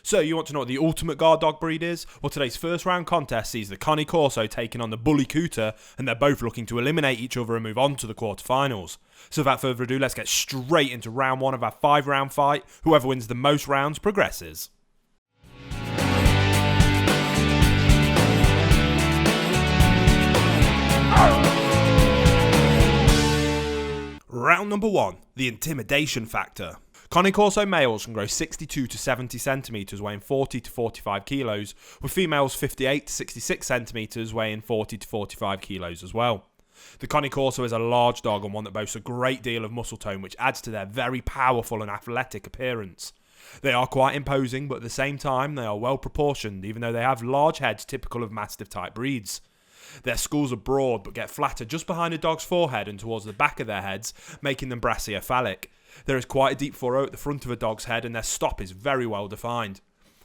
So you want to know what the ultimate guard dog breed is? Well, today's first round contest sees the CANE Corso taking on the BULLY KUTTA, and they're both looking to eliminate each other and move on to the quarterfinals. So without further ado, let's get straight into round one of our 5-round fight. Whoever wins the most rounds progresses. Round number 1, the Intimidation Factor. CANE Corso males can grow 62 to 70 centimetres, weighing 40 to 45 kilos, with females 58 to 66 centimetres, weighing 40 to 45 kilos as well. The CANE Corso is a large dog and one that boasts a great deal of muscle tone, which adds to their very powerful and athletic appearance. They are quite imposing, but at the same time they are well proportioned, even though they have large heads typical of Mastiff type breeds. Their skulls are broad but get flatter just behind a dog's forehead and towards the back of their heads, making them brachiocephalic. There is quite a deep furrow at the front of a dog's head and their stop is very well defined.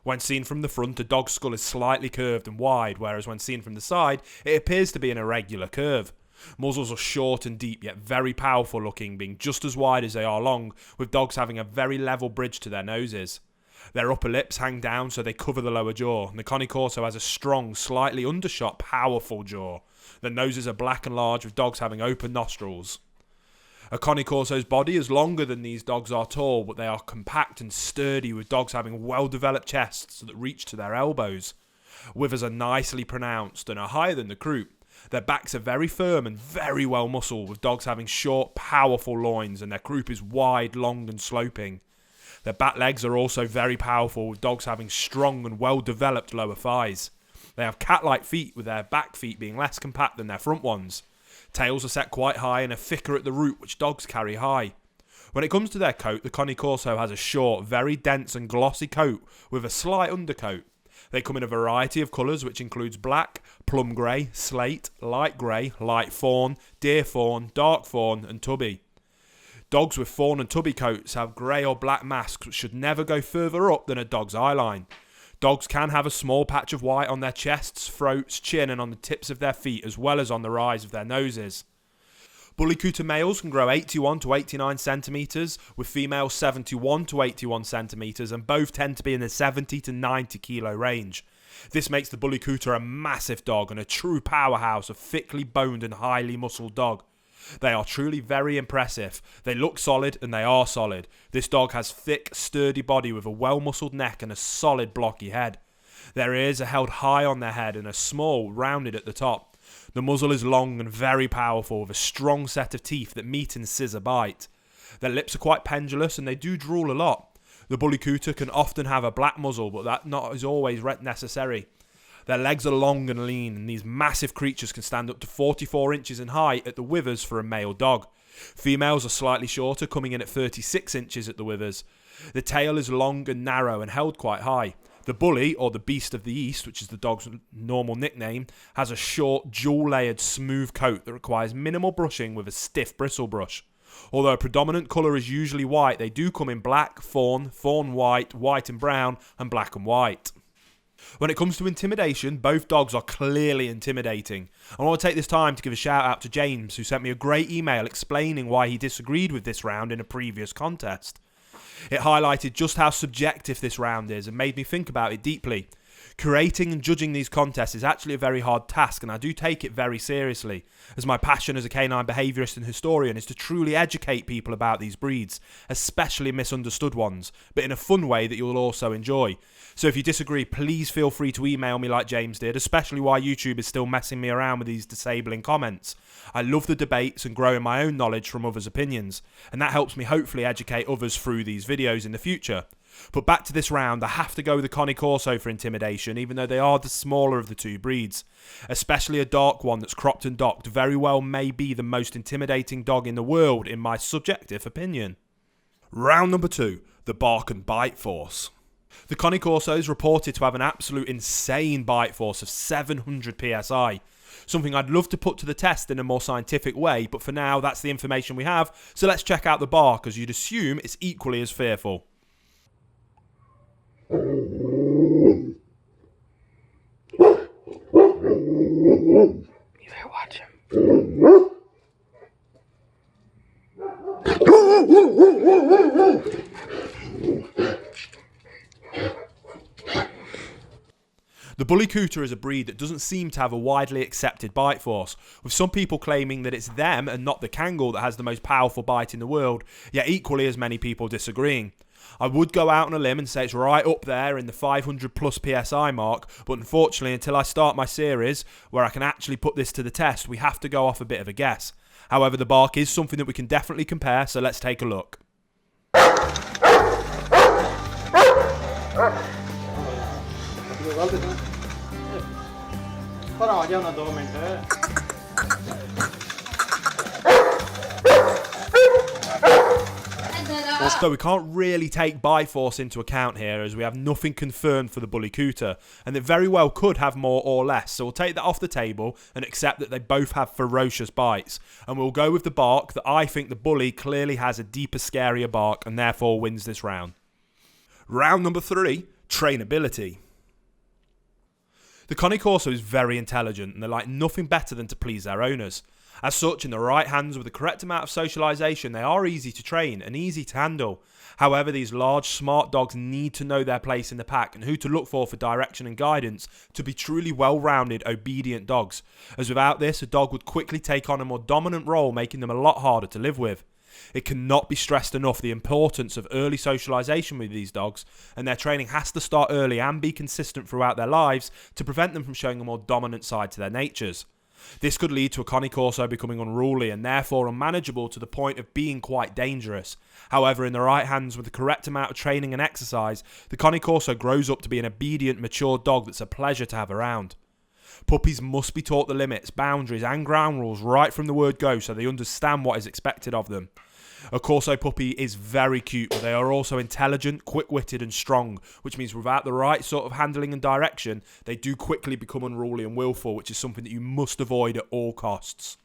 When seen from the front, a dog's skull is slightly curved and wide, whereas when seen from the side, it appears to be an irregular curve. Muzzles are short and deep, yet very powerful looking, being just as wide as they are long, with dogs having a very level bridge to their noses. Their upper lips hang down so they cover the lower jaw, and the CANE Corso has a strong, slightly undershot, powerful jaw. The noses are black and large, with dogs having open nostrils. A CANE Corso's body is longer than these dogs are tall, but they are compact and sturdy, with dogs having well-developed chests that reach to their elbows. Withers are nicely pronounced and are higher than the croup. Their backs are very firm and very well muscled, with dogs having short, powerful loins, and their croup is wide, long and sloping. Their back legs are also very powerful, with dogs having strong and well-developed lower thighs. They have cat-like feet, with their back feet being less compact than their front ones. Tails are set quite high and are thicker at the root, which dogs carry high. When it comes to their coat, the CANE Corso has a short, very dense and glossy coat with a slight undercoat. They come in a variety of colours, which includes black, plum grey, slate, light grey, light fawn, deer fawn, dark fawn and tubby. Dogs with fawn and tubby coats have grey or black masks which should never go further up than a dog's eyeline. Dogs can have a small patch of white on their chests, throats, chin and on the tips of their feet, as well as on the rise of their noses. BULLY KUTTA males can grow 81 to 89 centimetres, with females 71 to 81 centimetres, and both tend to be in the 70 to 90 kilo range. This makes the BULLY KUTTA a massive dog and a true powerhouse of thickly boned and highly muscled dog. They are truly very impressive. They look solid and they are solid. This dog has thick, sturdy body with a well-muscled neck and a solid, blocky head. Their ears are held high on their head and are small, rounded at the top. The muzzle is long and very powerful, with a strong set of teeth that meet and scissor bite. Their lips are quite pendulous and they do drool a lot. The BULLY KUTTA can often have a black muzzle, but that not is always necessary. Their legs are long and lean, and these massive creatures can stand up to 44 inches in height at the withers for a male dog. Females are slightly shorter, coming in at 36 inches at the withers. The tail is long and narrow and held quite high. The bully, or the Beast of the East, which is the dog's normal nickname, has a short, dual-layered, smooth coat that requires minimal brushing with a stiff bristle brush. Although a predominant colour is usually white, they do come in black, fawn, fawn white, white and brown, and black and white. When it comes to intimidation, both dogs are clearly intimidating. I want to take this time to give a shout out to James, who sent me a great email explaining why he disagreed with this round in a previous contest. It highlighted just how subjective this round is and made me think about it deeply. Creating and judging these contests is actually a very hard task, and I do take it very seriously, as my passion as a canine behaviourist and historian is to truly educate people about these breeds, especially misunderstood ones, but in a fun way that you'll also enjoy. So if you disagree, please feel free to email me like James did, especially while YouTube is still messing me around with these disabling comments. I love the debates and growing my own knowledge from others' opinions, and that helps me hopefully educate others through these videos in the future. But back to this round, I have to go with the CANE Corso for intimidation, even though they are the smaller of the two breeds. Especially a dark one that's cropped and docked very well may be the most intimidating dog in the world, in my subjective opinion. Round number 2, the bark and bite force. The CANE Corso is reported to have an absolute insane bite force of 700 psi. Something I'd love to put to the test in a more scientific way, but for now that's the information we have, so let's check out the bark, as you'd assume it's equally as fearful. You better watch him. The Bully Kutta is a breed that doesn't seem to have a widely accepted bite force, with some people claiming that it's them and not the Kangal that has the most powerful bite in the world, yet equally as many people disagreeing. I would go out on a limb and say it's right up there in the 500 plus PSI mark, but unfortunately until I start my series, where I can actually put this to the test, we have to go off a bit of a guess. However, the bark is something that we can definitely compare, so let's take a look. So we can't really take bite force into account here, as we have nothing confirmed for the Bully Kutta, and it very well could have more or less, so we'll take that off the table and accept that they both have ferocious bites, and we'll go with the bark that I think the Bully clearly has a deeper, scarier bark and therefore wins this round. Round number 3, Trainability. The Cane Corso is very intelligent and they like nothing better than to please their owners. As such, in the right hands with the correct amount of socialisation, they are easy to train and easy to handle. However, these large, smart dogs need to know their place in the pack and who to look for direction and guidance to be truly well-rounded, obedient dogs, as without this, a dog would quickly take on a more dominant role, making them a lot harder to live with. It cannot be stressed enough the importance of early socialisation with these dogs, and their training has to start early and be consistent throughout their lives to prevent them from showing a more dominant side to their natures. This could lead to a Cane Corso becoming unruly and therefore unmanageable to the point of being quite dangerous. However, in the right hands with the correct amount of training and exercise, the Cane Corso grows up to be an obedient, mature dog that's a pleasure to have around. Puppies must be taught the limits, boundaries and ground rules right from the word go so they understand what is expected of them. A Corso puppy is very cute, but they are also intelligent, quick-witted and strong, which means without the right sort of handling and direction, they do quickly become unruly and willful, which is something that you must avoid at all costs.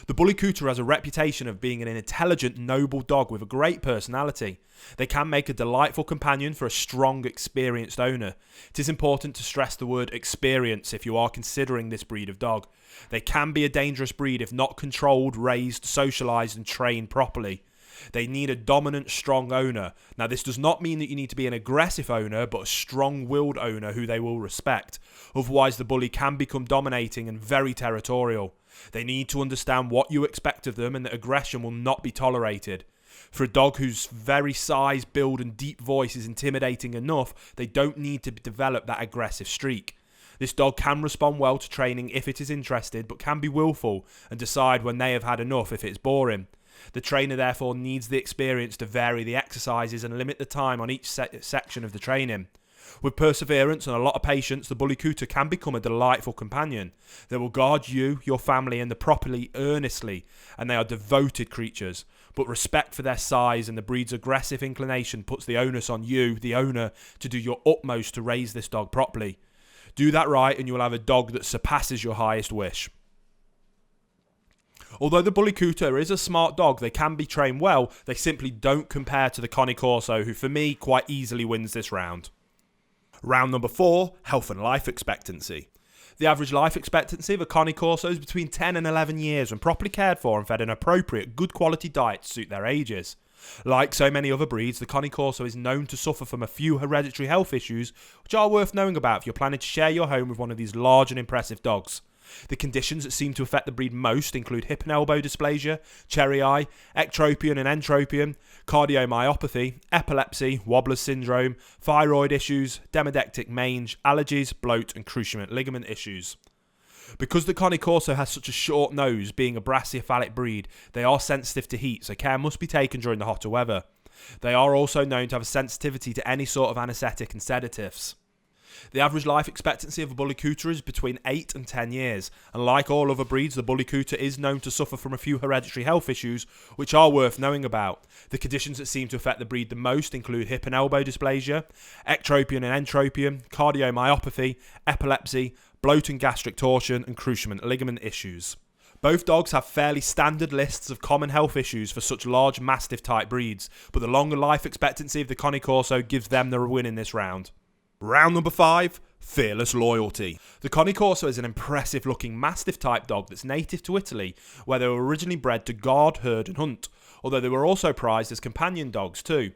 The Bully Kutta has a reputation of being an intelligent, noble dog with a great personality. They can make a delightful companion for a strong, experienced owner. It is important to stress the word experience if you are considering this breed of dog. They can be a dangerous breed if not controlled, raised, socialised and trained properly. They need a dominant, strong owner. Now, this does not mean that you need to be an aggressive owner, but a strong-willed owner who they will respect. Otherwise, the bully can become dominating and very territorial. They need to understand what you expect of them and that aggression will not be tolerated. For a dog whose very size, build and deep voice is intimidating enough, they don't need to develop that aggressive streak. This dog can respond well to training if it is interested, but can be willful and decide when they have had enough if it's boring. The trainer therefore needs the experience to vary the exercises and limit the time on each section of the training. With perseverance and a lot of patience, the Bully Kutta can become a delightful companion. They will guard you, your family and the property earnestly, and they are devoted creatures. But respect for their size and the breed's aggressive inclination puts the onus on you, the owner, to do your utmost to raise this dog properly. Do that right and you will have a dog that surpasses your highest wish. Although the Bully Kutta is a smart dog, they can be trained well, they simply don't compare to the Cane Corso, who for me quite easily wins this round. Round number 4, health and life expectancy. The average life expectancy of a Cane Corso is between 10 and 11 years when properly cared for and fed an appropriate, good quality diet to suit their ages. Like so many other breeds, the Cane Corso is known to suffer from a few hereditary health issues, which are worth knowing about if you're planning to share your home with one of these large and impressive dogs. The conditions that seem to affect the breed most include hip and elbow dysplasia, cherry eye, ectropion and entropion, cardiomyopathy, epilepsy, Wobbler's syndrome, thyroid issues, demodectic mange, allergies, bloat and cruciate ligament issues. Because the Cane Corso has such a short nose, being a brachycephalic breed, they are sensitive to heat, so care must be taken during the hotter weather. They are also known to have a sensitivity to any sort of anaesthetic and sedatives. The average life expectancy of a Bully Kutta is between 8 and 10 years, and like all other breeds, the Bully Kutta is known to suffer from a few hereditary health issues, which are worth knowing about. The conditions that seem to affect the breed the most include hip and elbow dysplasia, ectropion and entropion, cardiomyopathy, epilepsy, bloat and gastric torsion, and cruciate ligament issues. Both dogs have fairly standard lists of common health issues for such large Mastiff type breeds, but the longer life expectancy of the Cane Corso gives them the win in this round. Round number 5, fearless loyalty. The Cane Corso is an impressive looking Mastiff type dog that's native to Italy, where they were originally bred to guard, herd and hunt, although they were also prized as companion dogs too.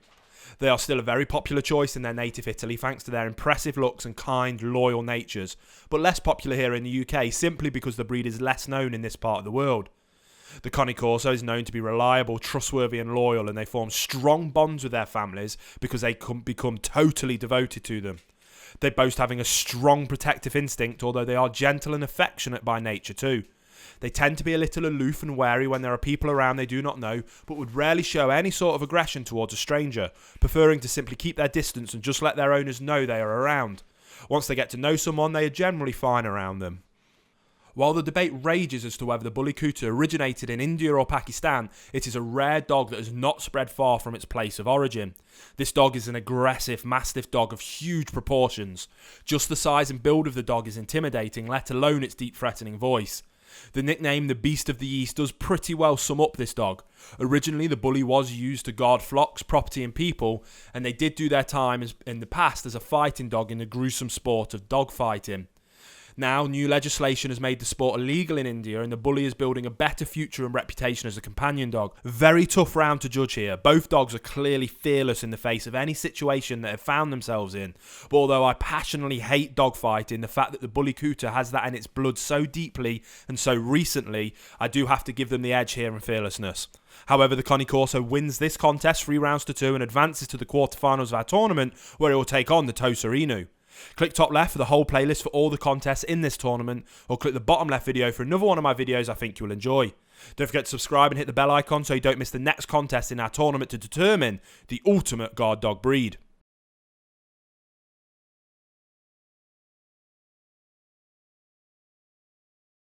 They are still a very popular choice in their native Italy thanks to their impressive looks and kind, loyal natures, but less popular here in the UK simply because the breed is less known in this part of the world. The Cane Corso is known to be reliable, trustworthy and loyal, and they form strong bonds with their families because they become totally devoted to them. They boast having a strong protective instinct, although they are gentle and affectionate by nature too. They tend to be a little aloof and wary when there are people around they do not know, but would rarely show any sort of aggression towards a stranger, preferring to simply keep their distance and just let their owners know they are around. Once they get to know someone, they are generally fine around them. While the debate rages as to whether the Bully Kutta originated in India or Pakistan, it is a rare dog that has not spread far from its place of origin. This dog is an aggressive, mastiff dog of huge proportions. Just the size and build of the dog is intimidating, let alone its deep threatening voice. The nickname the Beast of the East does pretty well sum up this dog. Originally, the bully was used to guard flocks, property and people, and they did do their time in the past as a fighting dog in the gruesome sport of dog fighting. Now, new legislation has made the sport illegal in India, and the bully is building a better future and reputation as a companion dog. Very tough round to judge here. Both dogs are clearly fearless in the face of any situation they have found themselves in. But although I passionately hate dogfighting, the fact that the Bully Kutta has that in its blood so deeply and so recently, I do have to give them the edge here in fearlessness. However, the Cane Corso wins this contest 3 rounds to 2 and advances to the quarterfinals of our tournament, where it will take on the Tosa Inu. Click top left for the whole playlist for all the contests in this tournament, or click the bottom left video for another one of my videos I think you'll enjoy. Don't forget to subscribe and hit the bell icon so you don't miss the next contest in our tournament to determine the ultimate guard dog breed.